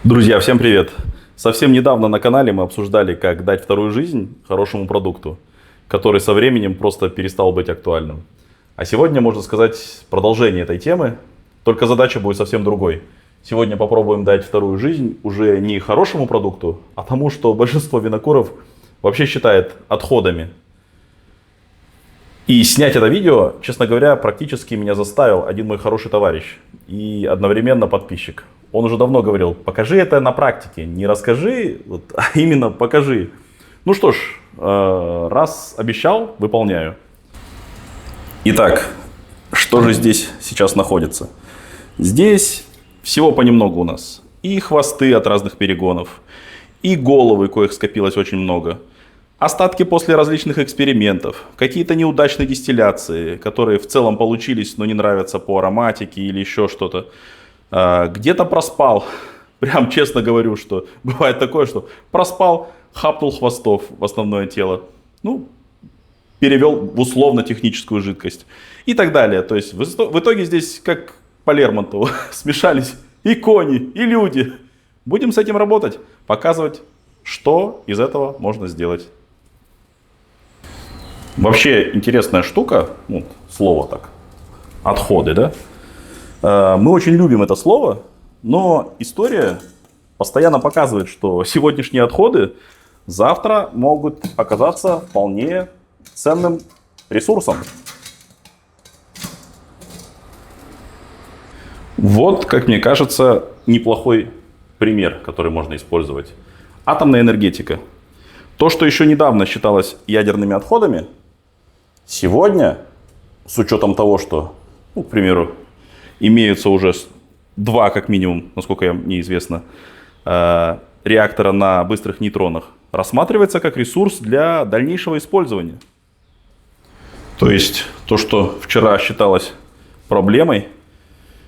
Друзья, всем привет! Совсем недавно на канале мы обсуждали, как дать вторую жизнь хорошему продукту, который со временем просто перестал быть актуальным. А сегодня, можно сказать, продолжение этой темы, только задача будет совсем другой. Сегодня попробуем дать вторую жизнь уже не хорошему продукту, а тому, что большинство винокуров вообще считает отходами. И снять это видео, честно говоря, практически меня заставил один мой хороший товарищ и одновременно подписчик. Он уже давно говорил: покажи это на практике, не расскажи, а именно покажи. Ну что ж, раз обещал, выполняю. Итак, что же здесь сейчас находится? Здесь всего понемногу у нас. И хвосты от разных перегонов, и головы, коих скопилось очень много. Остатки после различных экспериментов, какие-то неудачные дистилляции, которые в целом получились, но не нравятся по ароматике или еще что-то. Где-то проспал, прям честно говорю, что бывает такое, что проспал, хапнул хвостов в основное тело, перевел в условно-техническую жидкость и так далее. То есть в итоге здесь как по Лермонтову смешались и кони, и люди. Будем с этим работать, показывать, что из этого можно сделать. Вообще интересная штука, слово так, отходы, да? Мы очень любим это слово, но история постоянно показывает, что сегодняшние отходы завтра могут оказаться вполне ценным ресурсом. Вот, как мне кажется, неплохой пример, который можно использовать. Атомная энергетика. То, что еще недавно считалось ядерными отходами, сегодня, с учетом того, что, к примеру, имеются уже 2, как минимум, насколько мне известно, реактора на быстрых нейтронах, рассматривается как ресурс для дальнейшего использования. То есть то, что вчера считалось проблемой,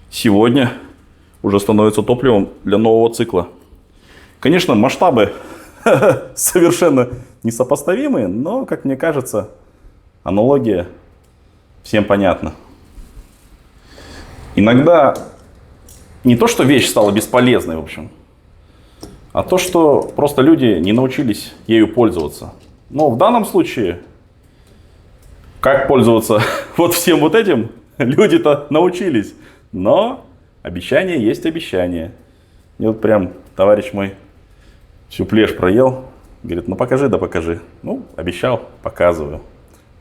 сегодня уже становится топливом для нового цикла. Конечно, масштабы совершенно несопоставимые, но, как мне кажется, аналогия всем понятна. Иногда не то, что вещь стала бесполезной, в общем, а то, что просто люди не научились ею пользоваться. Но в данном случае, как пользоваться вот всем вот этим, люди-то научились. Но обещание есть обещание. И вот прям товарищ мой всю плешь проел, говорит: покажи, да покажи. Обещал, показываю.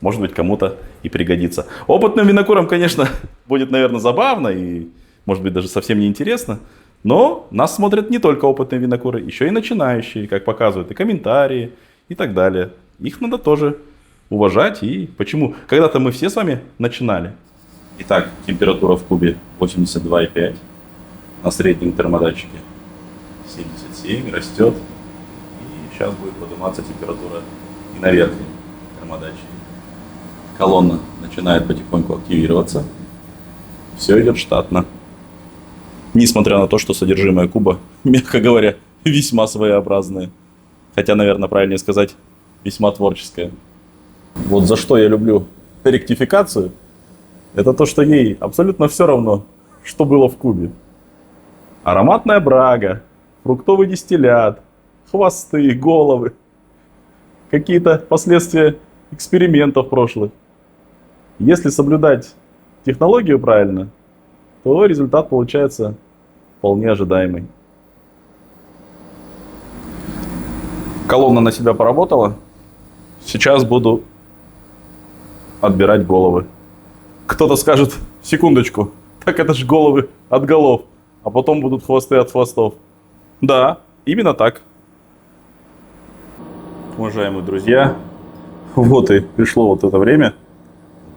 Может быть, кому-то и пригодится. Опытным винокурам, конечно, будет, наверное, забавно и, может быть, даже совсем неинтересно. Но нас смотрят не только опытные винокуры, еще и начинающие, как показывают и комментарии и так далее. Их надо тоже уважать. И почему? Когда-то мы все с вами начинали. Итак, температура в кубе 82,5. На среднем термодатчике 77, растет. И сейчас будет подниматься температура и на верхнем термодатчике. Колонна начинает потихоньку активироваться. Все идет штатно. Несмотря на то, что содержимое куба, мягко говоря, весьма своеобразное. Хотя, наверное, правильнее сказать, весьма творческое. Вот за что я люблю ректификацию, это то, что ей абсолютно все равно, что было в кубе. Ароматная брага, фруктовый дистиллят, хвосты, головы, какие-то последствия экспериментов прошлых. Если соблюдать технологию правильно, то результат получается вполне ожидаемый. Колонна на себя поработала. Сейчас буду отбирать головы. Кто-то скажет: секундочку, так это ж головы от голов, а потом будут хвосты от хвостов. Да, именно так. Уважаемые друзья, вот и пришло вот это время.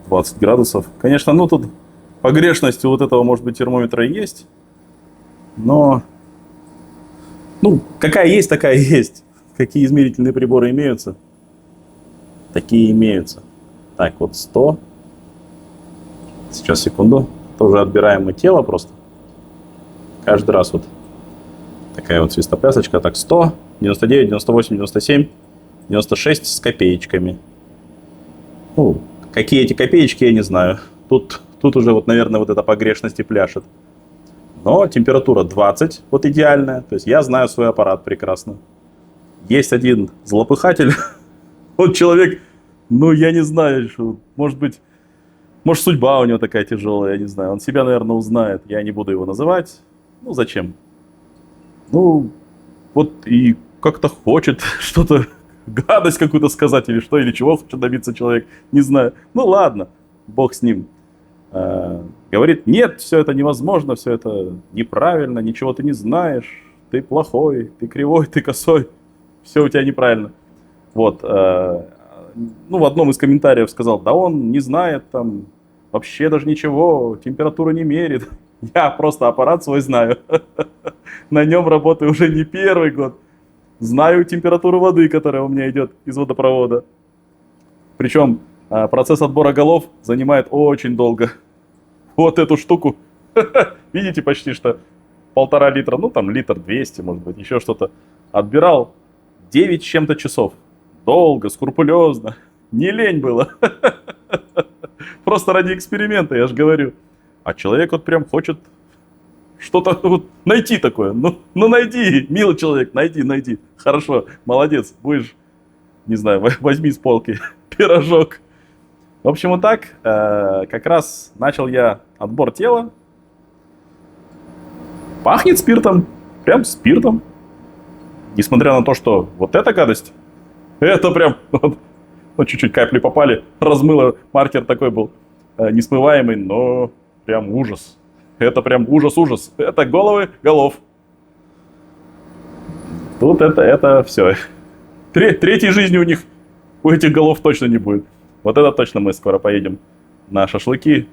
20 градусов. Конечно, тут погрешность у вот этого, может быть, термометра и есть. Но, какая есть, такая есть. Какие измерительные приборы имеются, такие имеются. Так, вот 100. Сейчас, секунду. Тоже отбираем мы тело просто. Каждый раз вот такая вот свистоплясочка. Так, 100, 99, 98, 97, 96 с копеечками. Какие эти копеечки, я не знаю. Тут уже, наверное, вот эта погрешность и пляшет. Но температура 20, вот идеальная. То есть я знаю свой аппарат прекрасно. Есть один злопыхатель. Вот человек, ну я не знаю, может быть, может судьба у него такая тяжелая, я не знаю. Он себя, наверное, узнает. Я не буду его называть. Ну зачем? Ну, вот и как-то хочет что-то, гадость какую-то сказать или что, или чего хочет добиться человек, не знаю. Ну ладно, бог с ним. Говорит, нет, все это невозможно, все это неправильно, ничего ты не знаешь, ты плохой, ты кривой, ты косой, все у тебя неправильно. Вот, ну в одном из комментариев сказал, да он не знает там вообще даже ничего, температуру не мерит. Я просто аппарат свой знаю. На нем работаю уже не первый год. Знаю температуру воды, которая у меня идет из водопровода. Причем процесс отбора голов занимает очень долго. Вот эту штуку, видите, почти что 1,5 литра, ну там литр 200, может быть, еще что-то. Отбирал 9 с чем-то часов. Долго, скрупулезно. Не лень было. Просто ради эксперимента, я же говорю. А человек вот прям хочет что-то вот найти такое. Ну найди, милый человек, найди. Хорошо, молодец, будешь, не знаю, возьми с полки пирожок. В общем, вот так, как раз начал я отбор тела. Пахнет спиртом, прям спиртом. Несмотря на то, что вот эта гадость, это прям, вот чуть-чуть капли попали, размыло, маркер такой был несмываемый, но прям ужас. Это прям ужас. Это головы голов. Тут это все. Третьей жизни у них, у этих голов точно не будет. Вот это точно мы скоро поедем на шашлыки.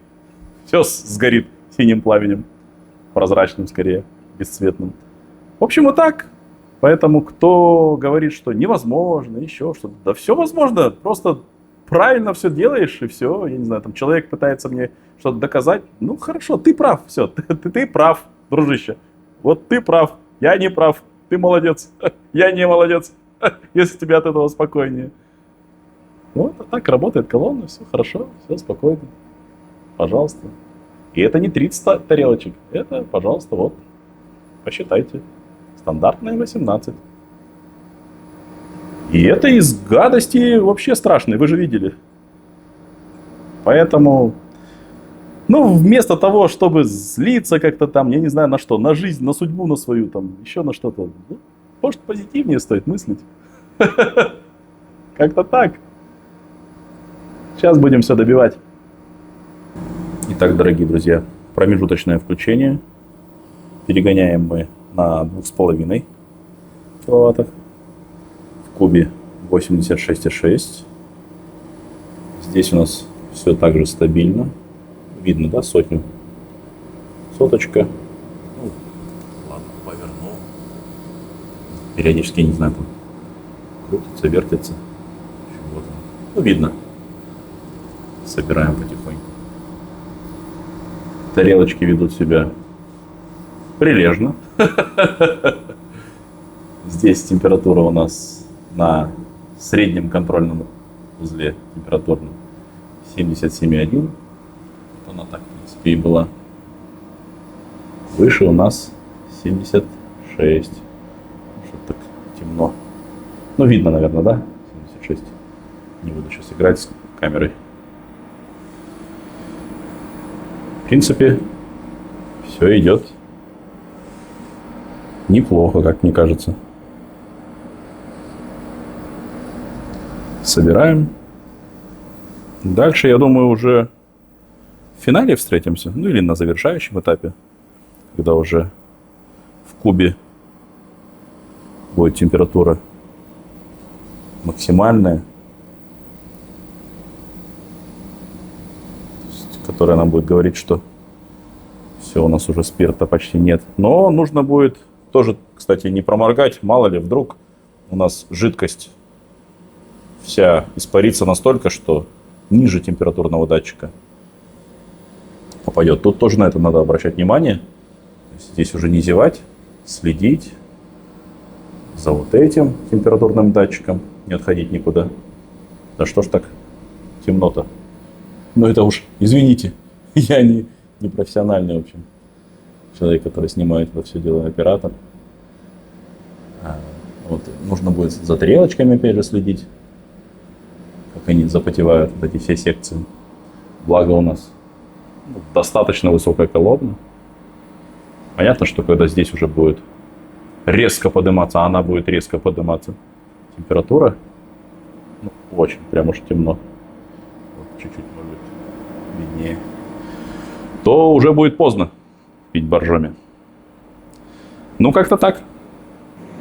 Все сгорит синим пламенем. Прозрачным скорее, бесцветным. В общем, вот так. Поэтому кто говорит, что невозможно, еще что-то. Да все возможно. Просто правильно все делаешь, и все. Я не знаю, там человек пытается мне что-то доказать. Ну хорошо, ты прав. Все, ты прав, дружище. Вот ты прав, я не прав. Ты молодец, я не молодец. Если тебе от этого спокойнее. Вот так работает колонна, все хорошо, все спокойно. Пожалуйста. И это не 30 тарелочек, это, пожалуйста, вот, посчитайте. Стандартные 18. И это из гадости вообще страшной, вы же видели. Поэтому, ну, вместо того, чтобы злиться как-то там, я не знаю на что, на жизнь, на судьбу, на свою, там, еще на что-то, ну, может, позитивнее стоит мыслить. Как-то так. Сейчас будем все добивать. Итак, дорогие друзья, промежуточное включение. Перегоняем мы на 2,5 киловаттах. В кубе 86,6. Здесь у нас все так же стабильно. Видно, да, сотню? Соточка. Ну, ладно, поверну. Периодически, не знаю, там крутится, вертится. Вот. Ну, видно. Собираем потихоньку. Тарелочки ведут себя прилежно. Здесь температура у нас на среднем контрольном узле температурном 77,1. Она так, в принципе, и была. Выше у нас 76. Что-то так темно. Ну, видно, наверное, да? 76. Не буду сейчас играть с камерой. В принципе, все идет неплохо, как мне кажется. Собираем. Дальше, я думаю, уже в финале встретимся. Ну или на завершающем этапе, когда уже в кубе будет температура максимальная, которая нам будет говорить, что все, у нас уже спирта почти нет. Но нужно будет тоже, кстати, не проморгать, мало ли, вдруг у нас жидкость вся испарится настолько, что ниже температурного датчика попадет. Тут тоже на это надо обращать внимание. Здесь уже не зевать, следить за вот этим температурным датчиком, не отходить никуда. Да что ж так темно-то? Ну это уж, извините, я не профессиональный, в общем. человек, который снимает это все дело, оператор. Вот, нужно будет за тарелочками опять же следить, как они запотевают, вот эти все секции. Благо у нас достаточно высокая колонна. Понятно, что когда здесь уже будет резко подниматься, а она будет резко подниматься, температура, ну, очень, прям уж темно, вот, чуть-чуть может быть виднее, то уже будет поздно пить боржоми. Ну, как-то так.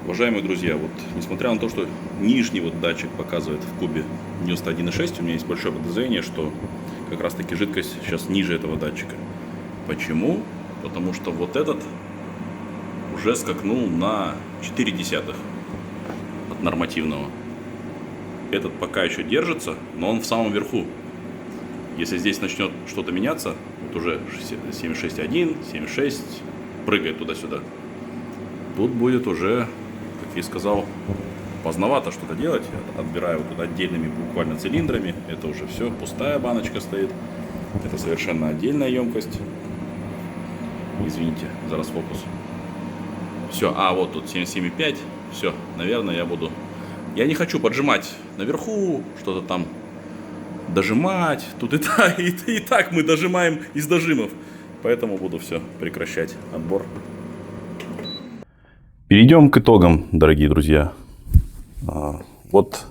Уважаемые друзья, вот несмотря на то, что нижний вот датчик показывает в кубе 91,6, у меня есть большое подозрение, что как раз таки жидкость сейчас ниже этого датчика. Почему? Потому что вот этот уже скакнул на 0,4 от нормативного. Этот пока еще держится, но он в самом верху. Если здесь начнет что-то меняться, вот уже 76,1, 76, прыгает туда-сюда. Тут будет уже, как я и сказал, поздновато что-то делать. Я отбираю вот отдельными буквально цилиндрами. Это уже все, пустая баночка стоит. Это совершенно отдельная емкость. Извините за расфокус. Все, вот тут 77,5. Все, наверное, я не хочу поджимать наверху, что-то там дожимать. Тут и так мы дожимаем из дожимов. Поэтому буду все прекращать отбор. Перейдем к итогам, дорогие друзья. Вот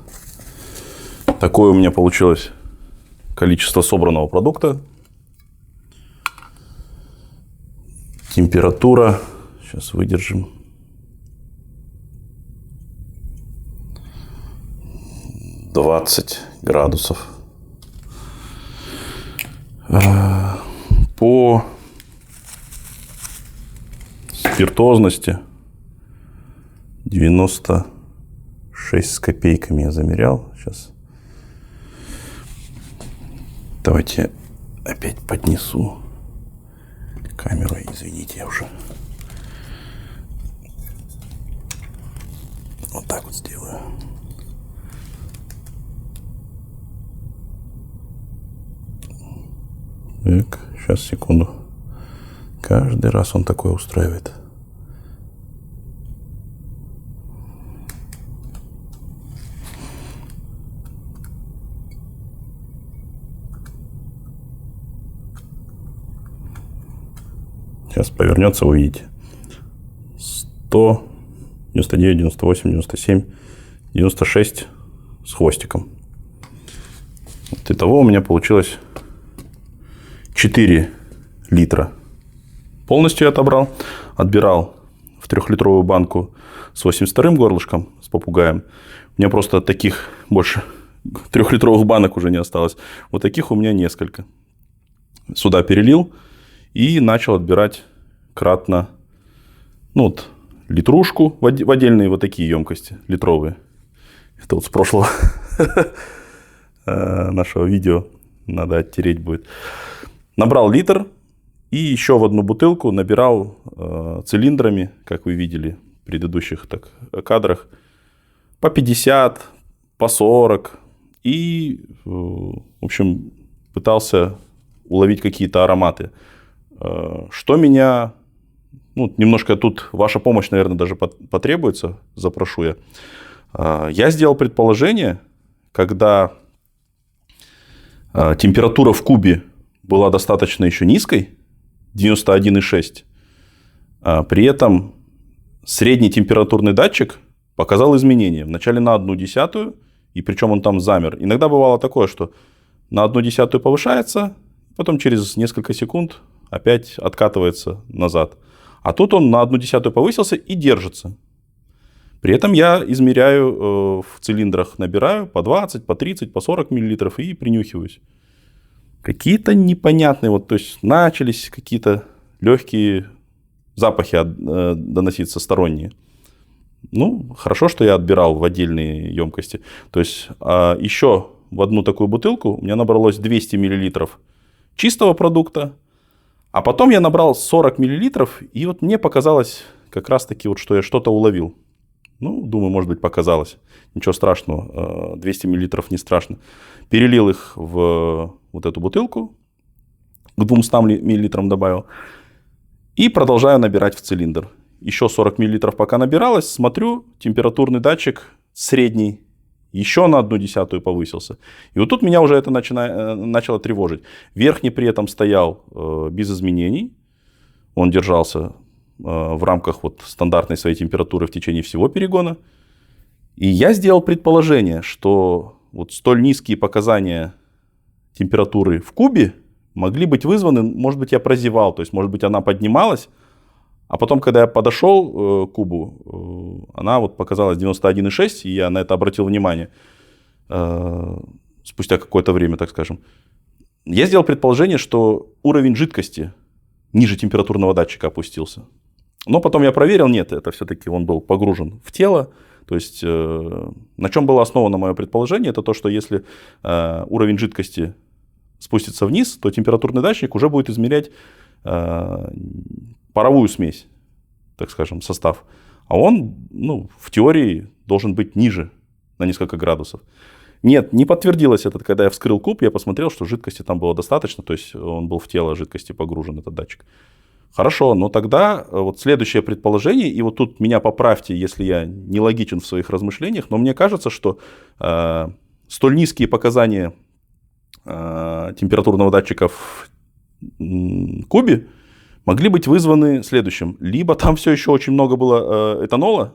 такое у меня получилось количество собранного продукта. Температура. Сейчас выдержим. — 20 градусов. По спиртозности 96 с копейками я замерял. Сейчас. Давайте опять поднесу камеру. Извините, я уже вот так вот сделаю. Так, сейчас, секунду. Каждый раз он такое устраивает. Сейчас повернется, увидите. 100, 99, 98, 97, 96 с хвостиком. Вот итого у меня получилось 4 литра. Полностью я отбирал в 3-литровую банку с 82-м горлышком, с попугаем. У меня просто таких больше 3-литровых банок уже не осталось. Вот таких у меня несколько. Сюда перелил и начал отбирать кратно, вот, литрушку в отдельные вот такие емкости, литровые. Это вот с прошлого нашего видео надо оттереть будет. Набрал литр и еще в одну бутылку набирал цилиндрами, как вы видели в предыдущих кадрах, по 50, по 40. И, в общем, пытался уловить какие-то ароматы. Что меня... немножко тут ваша помощь, наверное, даже потребуется, запрошу я. Я сделал предположение, когда температура в кубе была достаточно еще низкой, 91,6, при этом средний температурный датчик показал изменения. Вначале на 1/10, и причем он там замер. Иногда бывало такое, что на 1/10 повышается, потом через несколько секунд опять откатывается назад. А тут он на 1/10 повысился и держится. При этом я измеряю в цилиндрах, набираю по 20, по 30, по 40 миллилитров и принюхиваюсь. Какие-то непонятные, то есть начались какие-то легкие запахи доноситься сторонние. Хорошо, что я отбирал в отдельные емкости. То есть еще в одну такую бутылку у меня набралось 200 миллилитров чистого продукта. А потом я набрал 40 миллилитров, и вот мне показалось как раз-таки, что я что-то уловил. Думаю, может быть, показалось. Ничего страшного, 200 миллилитров не страшно. Перелил их в вот эту бутылку, к 200 миллилитрам добавил. И продолжаю набирать в цилиндр. Еще 40 мл пока набиралось, смотрю, температурный датчик средний еще на 0,1 повысился. И вот тут меня уже это начало тревожить. Верхний при этом стоял без изменений. Он держался в рамках вот стандартной своей температуры в течение всего перегона. И я сделал предположение, что вот столь низкие показания температуры в кубе могли быть вызваны, может быть, я прозевал, то есть, может быть, она поднималась, а потом, когда я подошел к кубу, она вот показалась 91,6, и я на это обратил внимание спустя какое-то время, так скажем. Я сделал предположение, что уровень жидкости ниже температурного датчика опустился. Но потом я проверил, нет, это все-таки он был погружен в тело. То есть, на чем было основано мое предположение, это то, что если уровень жидкости спустится вниз, то температурный датчик уже будет измерять паровую смесь, так скажем, состав. А он, в теории должен быть ниже на несколько градусов. Нет, не подтвердилось это, когда я вскрыл куб, я посмотрел, что жидкости там было достаточно, то есть он был в тело жидкости погружен, этот датчик. Хорошо, но тогда вот следующее предположение, и вот тут меня поправьте, если я не логичен в своих размышлениях, но мне кажется, что столь низкие показания температурного датчика в кубе могли быть вызваны следующим. Либо там все еще очень много было этанола,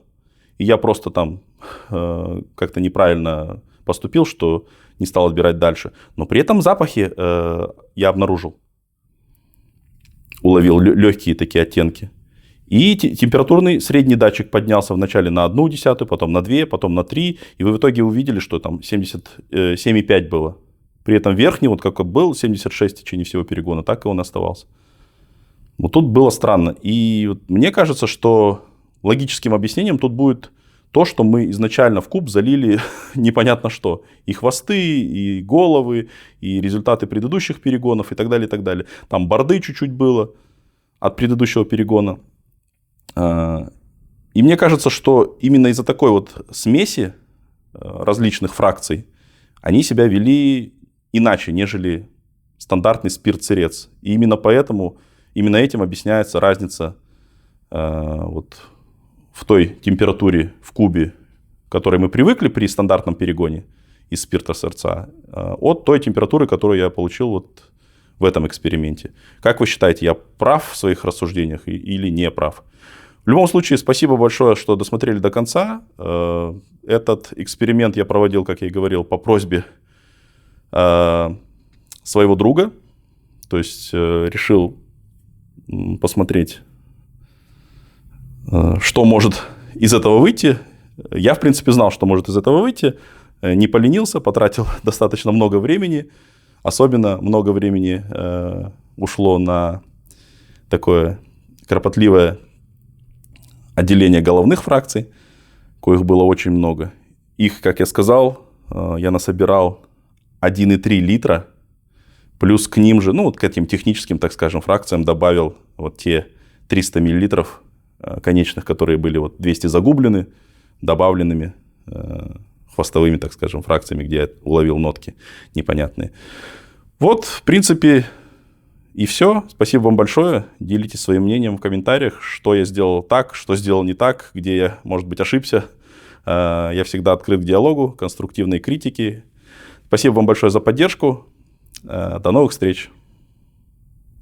и я просто там как-то неправильно поступил, что не стал отбирать дальше. Но при этом запахи я обнаружил. Уловил легкие такие оттенки. И температурный средний датчик поднялся вначале на 0,1, потом на 2, потом на 3. И вы в итоге увидели, что там 77,5 было. При этом верхний, вот как он был, 76 в течение всего перегона, так и он оставался. Вот тут было странно. И вот мне кажется, что логическим объяснением тут будет то, что мы изначально в куб залили непонятно что. И хвосты, и головы, и результаты предыдущих перегонов, и так далее, и так далее. Там борды чуть-чуть было от предыдущего перегона. И мне кажется, что именно из-за такой вот смеси различных фракций они себя вели иначе, нежели стандартный спирт-сырец. И именно поэтому, именно этим объясняется разница вот в той температуре в кубе, к которой мы привыкли при стандартном перегоне из спирта-сырца, от той температуры, которую я получил вот в этом эксперименте. Как вы считаете, я прав в своих рассуждениях или не прав? В любом случае, спасибо большое, что досмотрели до конца. Этот эксперимент я проводил, как я и говорил, по просьбе своего друга. То есть решил посмотреть, что может из этого выйти. Я, в принципе, знал, что может из этого выйти. Не поленился, потратил достаточно много времени. Особенно много времени ушло на такое кропотливое отделение головных фракций, коих было очень много. Их, как я сказал, я насобирал 1,3 литра. Плюс к ним же, вот к этим техническим, так скажем, фракциям добавил вот те 300 миллилитров конечных, которые были вот 200 загублены, добавленными хвостовыми, так скажем, фракциями, где я уловил нотки непонятные. Вот, в принципе, и все. Спасибо вам большое. Делитесь своим мнением в комментариях, что я сделал так, что сделал не так, где я, может быть, ошибся. Я всегда открыт к диалогу, конструктивной критике. Спасибо вам большое за поддержку. До новых встреч.